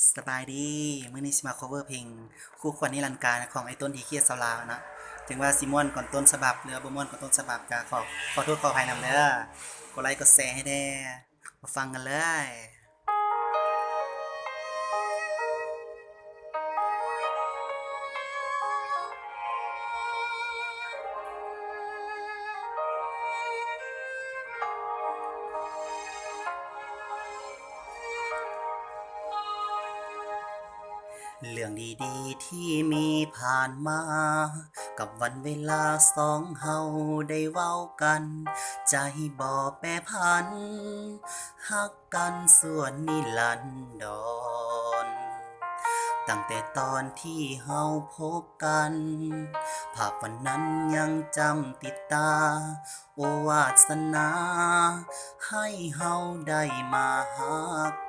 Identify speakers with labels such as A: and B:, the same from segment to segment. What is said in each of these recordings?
A: สบายดีมื้อนี้สิมา cover เพลงคู่ควรนิรันดร์การของไอ้ต้นทีเคียดสาวลาวนะถึงว่าสิม่วนก่อนต้นฉบับหรือบ่ม่วนก่อนต้นฉบับก็ขอโทษขออภัยนำเด้อกดไลค์กดแชร์ให้แน่มาฟังกันเลยเรื่องดีๆที่มีผ่านมากับวันเวลาสองเฮาได้เว้ากันใจบ่แปรผันฮักกันส่วนนิรันดร ตั้งแต่ตอนที่เฮาพบกันภาพวันนั้นยังจำติดตาโอวาสนาให้เฮาได้มาหา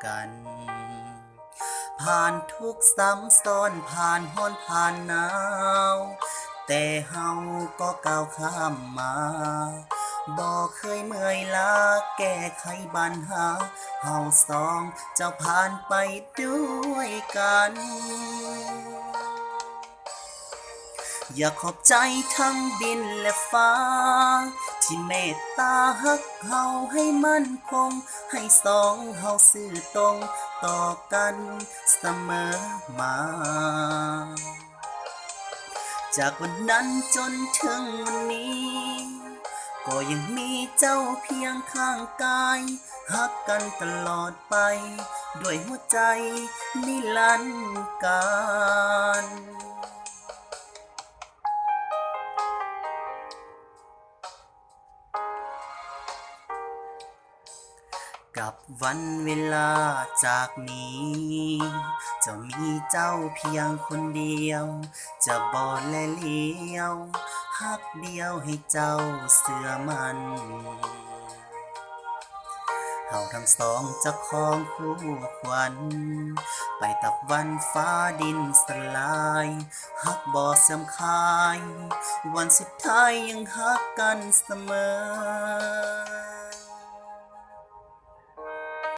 A: กันผ่านทุกข์ซ้ำซ้อนผ่านร้อนผ่านหนาวแต่เฮาก็ก้าวข้ามมาบ่เคยเมื่อยล้าแก้ไขปัญหาเฮาสองจะผ่านไปด้วยกัน อยากขอบใจทั้งดินและฟ้าที่เมตตาฮักเฮาให้มั่นคงให้สองเฮาซื่อตรงต่อกันเสมอมาจากวันนั้นจนถึงวันนี้ก็ยังมีเจ้าเพียงข้างกายฮักกันตลอดไปด้วยหัวใจนิรันดร์การ กับวันเวลาจากนี้จะมีเจ้าเพียงคนเดียวจะบ่และเลี้ยวฮักเดียวให้เจ้าเสื่อมันเฮาทั้งสองจะครองคู่ควันไปตับวันฟ้าดินสลายฮักบ่สำคายวันสุดท้ายยังฮักกันเสมอ